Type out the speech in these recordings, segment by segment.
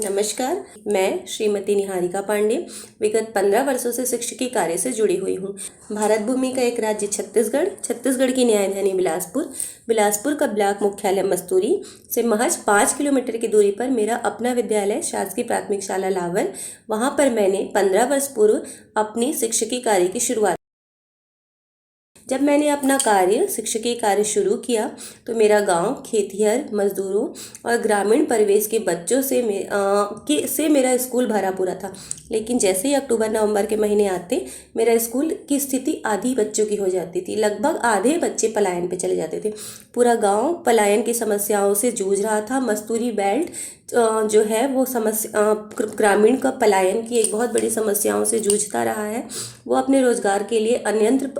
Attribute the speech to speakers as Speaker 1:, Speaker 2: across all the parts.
Speaker 1: नमस्कार। मैं श्रीमती निहारिका पांडे विगत 15 वर्षों से शिक्षकी कार्य से जुड़ी हुई हूँ। भारत भूमि का एक राज्य छत्तीसगढ़ की न्यायधानी बिलासपुर का ब्लॉक मुख्यालय मस्तूरी से महज 5 किलोमीटर की दूरी पर मेरा अपना विद्यालय शासकीय प्राथमिक शाला लावर। वहाँ पर मैंने 15 वर्ष पूर्व अपनी शिक्षकी कार्य की शुरुआत। जब मैंने अपना शिक्षकीय कार्य शुरू किया तो मेरा गांव खेतिहर मजदूरों और ग्रामीण परिवेश के बच्चों से मेरा स्कूल भरा पूरा था। लेकिन जैसे ही अक्टूबर नवंबर के महीने आते मेरा स्कूल की स्थिति आधी बच्चों की हो जाती थी। लगभग आधे बच्चे पलायन पे चले जाते थे। पूरा गांव पलायन की समस्याओं से जूझ रहा था। मस्तूरी बेल्ट जो है वो समस्या ग्रामीण का पलायन की एक बहुत बड़ी समस्याओं से जूझता रहा है। वो अपने रोजगार के लिए अन्यत्र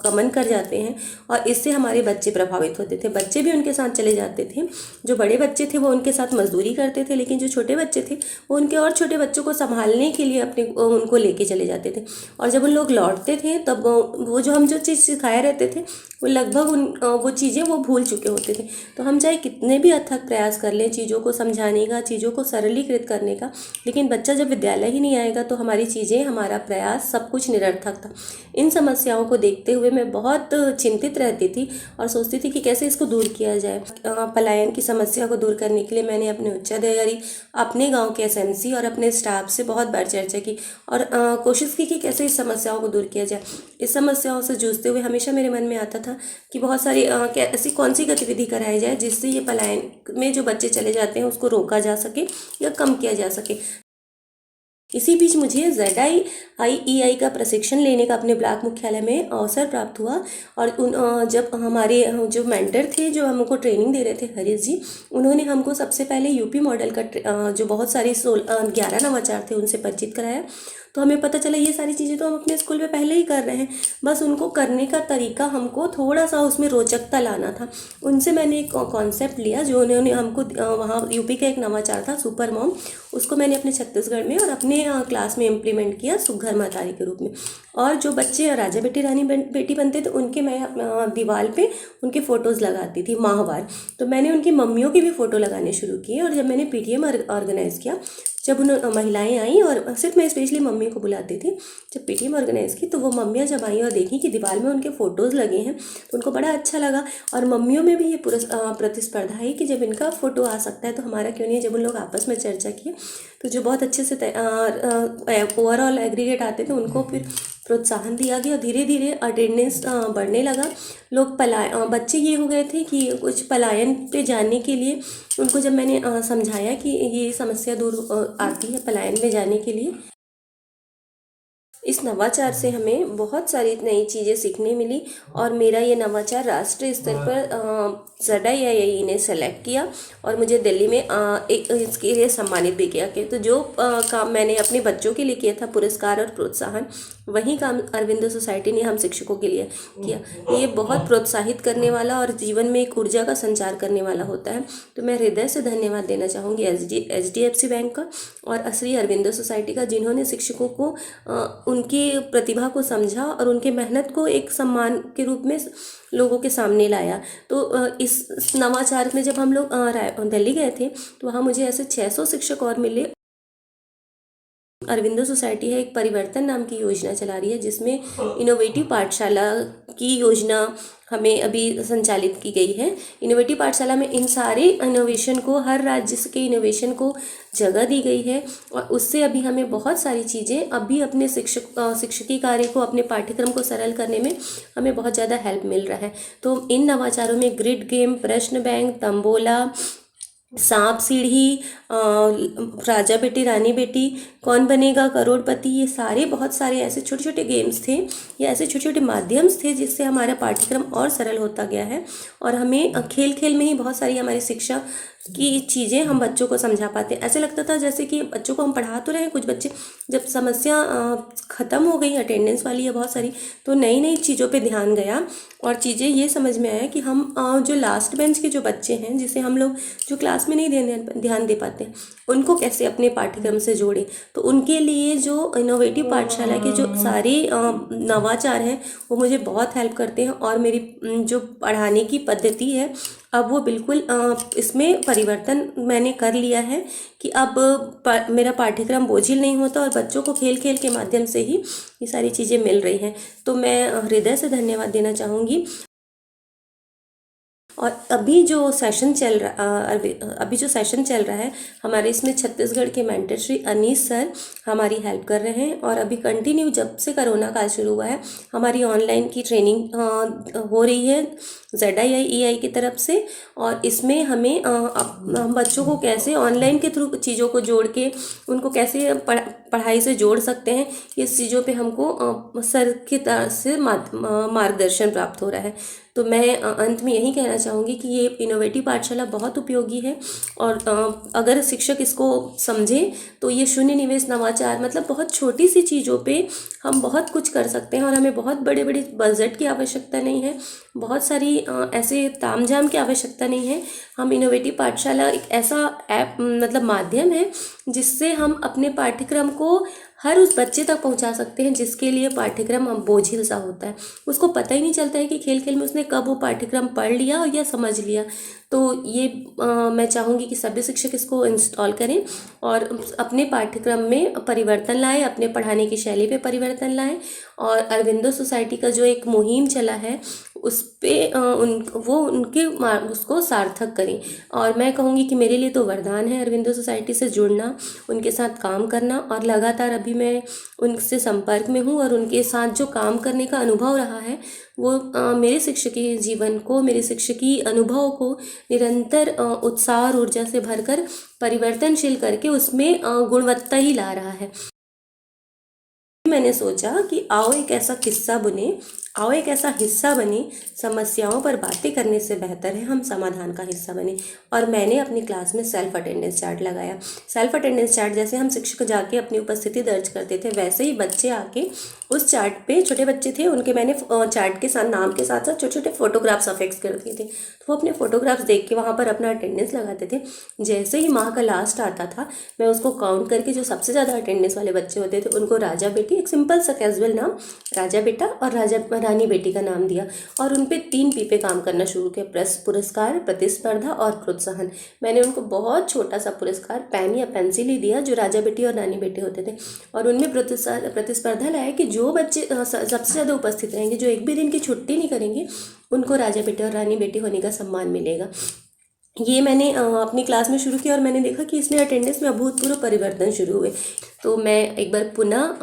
Speaker 1: गमन कर जाते हैं और इससे हमारे बच्चे प्रभावित होते थे। बच्चे भी उनके साथ चले जाते थे। जो बड़े बच्चे थे वो उनके साथ मजदूरी करते थे, लेकिन जो छोटे बच्चे थे वो उनके और छोटे बच्चों को संभालने के लिए उनको लेके चले जाते थे। और जब उन लोग लौटते थे तब वो जो चीज़ सिखाए रहते थे वो लगभग वो चीज़ें वो भूल चुके होते थे। तो हम चाहे कितने भी अथक प्रयास कर लें चीज़ों को समझाने का, चीज़ों को सरलीकृत करने का, लेकिन बच्चा जब विद्यालय ही नहीं आएगा तो हमारी चीज़ें, हमारा प्रयास सब कुछ निरर्थक था। इन समस्याओं को देखते हुए मैं बहुत चिंतित रहती थी और सोचती थी कि कैसे इसको दूर किया जाए। पलायन की समस्या को दूर करने के लिए मैंने अपने उच्चाधिकारी, अपने गांव के एसएमसी और अपने स्टाफ से बहुत बार चर्चा की और कोशिश की कि कैसे इस समस्याओं को दूर किया जाए। इस समस्याओं से जूझते हुए हमेशा मेरे मन में आता था कि बहुत सारी ऐसी कौन सी गतिविधि कराई जाए जिससे ये पलायन में जो बच्चे चले जाते हैं उसको रोका जा सके या कम किया जा सके। इसी बीच मुझे ZIIEI का प्रशिक्षण लेने का अपने ब्लॉक मुख्यालय में अवसर प्राप्त हुआ और जब हमारे जो मेंटर थे जो हमको ट्रेनिंग दे रहे थे, हरीश जी, उन्होंने हमको सबसे पहले यूपी मॉडल का जो बहुत सारी 11 नवाचार थे उनसे परिचित कराया। तो हमें पता चला ये सारी चीज़ें तो हम अपने स्कूल में पहले ही कर रहे हैं, बस उनको करने का तरीका हमको थोड़ा सा उसमें रोचकता लाना था। उनसे मैंने एक कॉन्सेप्ट लिया जो उन्होंने हमको वहाँ यूपी का एक नवाचार था सुपर मॉम, उसको मैंने अपने छत्तीसगढ़ में और अपने क्लास में इम्प्लीमेंट किया सुघर महतारी के रूप में। और जो बच्चे राजा बेटी रानी बेटी बनते थे उनके मैं दीवार पे उनके फ़ोटोज़ लगाती थी माहवार। तो मैंने उनकी मम्मियों की भी फ़ोटो लगाने शुरू किए और जब मैंने PTM ऑर्गेनाइज़ किया, जब उन महिलाएं आई और सिर्फ मैं स्पेशली मम्मी को बुलाती थी, जब PTM ऑर्गेनाइज़ की तो वो मम्मियाँ जब आई और देखी कि दीवार में उनके फ़ोटोज़ लगे हैं तो उनको बड़ा अच्छा लगा। और मम्मियों में भी ये प्रतिस्पर्धा है कि जब इनका फ़ोटो आ सकता है तो हमारा क्यों नहीं है। जब उन लोग आपस में चर्चा किए तो जो बहुत अच्छे से ओवरऑल एग्रीगेट आते थे उनको फिर प्रोत्साहन दिया गया और धीरे धीरे अटेंडेंस बढ़ने लगा। लोग बच्चे ये हो गए थे कि कुछ पलायन पे जाने के लिए उनको जब मैंने समझाया कि ये समस्या दूर आती है पलायन में जाने के लिए। इस नवाचार से हमें बहुत सारी नई चीज़ें सीखने मिली और मेरा ये नवाचार राष्ट्रीय स्तर पर ZIIE ने सेलेक्ट किया और मुझे दिल्ली में इसके लिए सम्मानित भी किया। कि तो जो काम मैंने अपने बच्चों के लिए किया था, पुरस्कार और प्रोत्साहन, वही काम अरविंदो सोसाइटी ने हम शिक्षकों के लिए किया। ये बहुत प्रोत्साहित करने वाला और जीवन में एक ऊर्जा का संचार करने वाला होता है। तो मैं हृदय से धन्यवाद देना चाहूँगी HDFC बैंक का और श्री अरविंदो सोसाइटी का, जिन्होंने शिक्षकों को उनकी प्रतिभा को समझा और उनके मेहनत को एक सम्मान के रूप में लोगों के सामने लाया। तो इस नवाचार में जब हम लोग दिल्ली गए थे तो वहाँ मुझे ऐसे 600 शिक्षक और मिले। अरविंदो सोसाइटी है एक परिवर्तन नाम की योजना चला रही है जिसमें इनोवेटिव पाठशाला की योजना हमें अभी संचालित की गई है। इनोवेटिव पाठशाला में इन सारे इनोवेशन को, हर राज्य के इनोवेशन को जगह दी गई है और उससे अभी हमें बहुत सारी चीज़ें अभी अपने शिक्षकी कार्य को, अपने पाठ्यक्रम को सरल करने में हमें बहुत ज़्यादा हेल्प मिल रहा है। तो इन नवाचारों में ग्रिड गेम, प्रश्न बैंक, तंबोला, सांप सीढ़ी, राजा बेटी रानी बेटी, कौन बनेगा करोड़पति, ये सारे बहुत सारे ऐसे छोटे छोटे गेम्स थे या ऐसे छोटे छोटे माध्यम्स थे जिससे हमारा पाठ्यक्रम और सरल होता गया है। और हमें खेल खेल में ही बहुत सारी हमारी शिक्षा की चीज़ें हम बच्चों को समझा पाते। ऐसे लगता था जैसे कि बच्चों को हम पढ़ा तो रहे हैं, कुछ बच्चे जब समस्या ख़त्म हो गई अटेंडेंस वाली या बहुत सारी, तो नई नई चीज़ों पे ध्यान गया और चीज़ें ये समझ में आया कि हम जो लास्ट बेंच के जो बच्चे हैं, जिसे हम लोग जो क्लास में नहीं ध्यान दे पाते, उनको कैसे अपने पाठ्यक्रम से जोड़ें। तो उनके लिए जो इनोवेटिव पाठशाला के जो सारे नवाचार हैं वो मुझे बहुत हेल्प करते हैं और मेरी जो पढ़ाने की पद्धति है अब वो बिल्कुल इसमें परिवर्तन मैंने कर लिया है कि अब मेरा पाठ्यक्रम बोझिल नहीं होता और बच्चों को खेल खेल के माध्यम से ही ये सारी चीज़ें मिल रही हैं। तो मैं हृदय से धन्यवाद देना चाहूँगी। और अभी जो सेशन चल रहा है हमारे, इसमें छत्तीसगढ़ के मेंटर श्री अनीस सर हमारी हेल्प कर रहे हैं। और अभी कंटिन्यू जब से कोरोना काल शुरू हुआ है हमारी ऑनलाइन की ट्रेनिंग हो रही है ZII की तरफ से। और इसमें हमें हम बच्चों को कैसे ऑनलाइन के थ्रू चीज़ों को जोड़ के उनको कैसे पढ़ाई से जोड़ सकते हैं, इस चीज़ों पे हमको सर की तरफ से मार्गदर्शन प्राप्त हो रहा है। तो मैं अंत में यही कहना चाहूँगी कि ये इनोवेटिव पाठशाला बहुत उपयोगी है। और अगर शिक्षक इसको समझे तो ये शून्य निवेश नवाचार, मतलब बहुत छोटी सी चीज़ों पे हम बहुत कुछ कर सकते हैं और हमें बहुत बड़े बड़े बजट की आवश्यकता नहीं है, बहुत सारी ऐसे तामझाम की आवश्यकता नहीं है। हम इनोवेटिव पाठशाला एक ऐसा ऐप, मतलब माध्यम है जिससे हम अपने पाठ्यक्रम को हर उस बच्चे तक पहुंचा सकते हैं जिसके लिए पाठ्यक्रम बोझिल सा होता है। उसको पता ही नहीं चलता है कि खेल खेल में उसने कब वो पाठ्यक्रम पढ़ लिया या समझ लिया। तो ये मैं चाहूँगी कि सभी शिक्षक इसको इंस्टॉल करें और अपने पाठ्यक्रम में परिवर्तन लाएं, अपने पढ़ाने की शैली पे परिवर्तन लाएं। और अरविंदो सोसाइटी का जो एक मुहिम चला है उस पर उसको सार्थक करें। और मैं कहूँगी कि मेरे लिए तो वरदान है अरविंदो सोसाइटी से जुड़ना, उनके साथ काम करना। और लगातार अभी मैं उनसे संपर्क में हूँ और उनके साथ जो काम करने का अनुभव रहा है वो मेरे शिक्षकीय जीवन को, मेरे शिक्षकीय अनुभव को निरंतर उत्साह और ऊर्जा से भरकर परिवर्तनशील करके उसमें गुणवत्ता ही ला रहा है। मैंने सोचा कि आओ एक ऐसा हिस्सा बने, समस्याओं पर बातें करने से बेहतर है हम समाधान का हिस्सा बने। और मैंने अपनी क्लास में सेल्फ अटेंडेंस चार्ट लगाया। सेल्फ अटेंडेंस चार्ट जैसे हम शिक्षक जाके अपनी उपस्थिति दर्ज करते थे वैसे ही बच्चे आके उस चार्ट पे, छोटे बच्चे थे उनके मैंने चार्ट के साथ नाम के साथ साथ छोटे छोटे फोटोग्राफ्स अफेक्स कर दिए थे। तो वो अपने फोटोग्राफ्स देख के वहाँ पर अपना अटेंडेंस लगाते थे। जैसे ही माह का लास्ट आता था मैं उसको काउंट करके जो सबसे ज़्यादा अटेंडेंस वाले बच्चे होते थे उनको राजा बेटी, एक सिंपल सा कैजुअल नाम राजा बेटा और रानी बेटी का नाम दिया और उन पे 3 P पे काम करना शुरू किया, पुरस्कार, प्रतिस्पर्धा और प्रोत्साहन। मैंने उनको बहुत छोटा सा पुरस्कार पेन या पेंसिल ही दिया जो राजा बेटी और रानी बेटे होते थे। और उनमें प्रतिस्पर्धा लाया कि जो बच्चे सबसे ज़्यादा उपस्थित रहेंगे, जो एक भी दिन की छुट्टी नहीं करेंगे, उनको राजा बेटे और रानी बेटी होने का सम्मान मिलेगा। ये मैंने अपनी क्लास में शुरू किया और मैंने देखा कि इसमें अटेंडेंस में अभूतपूर्व परिवर्तन शुरू हुए। तो मैं एक बार पुनः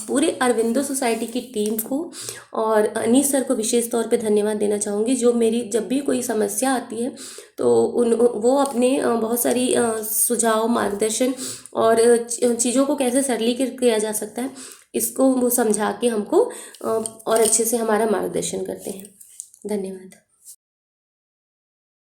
Speaker 1: पूरे अरविंदो सोसाइटी की टीम को और अनीस सर को विशेष तौर पे धन्यवाद देना चाहूँगी, जो मेरी जब भी कोई समस्या आती है तो वो अपने बहुत सारी सुझाव, मार्गदर्शन और चीज़ों को कैसे सरलीकृत किया जा सकता है इसको वो समझा के हमको और अच्छे से हमारा मार्गदर्शन करते हैं। धन्यवाद।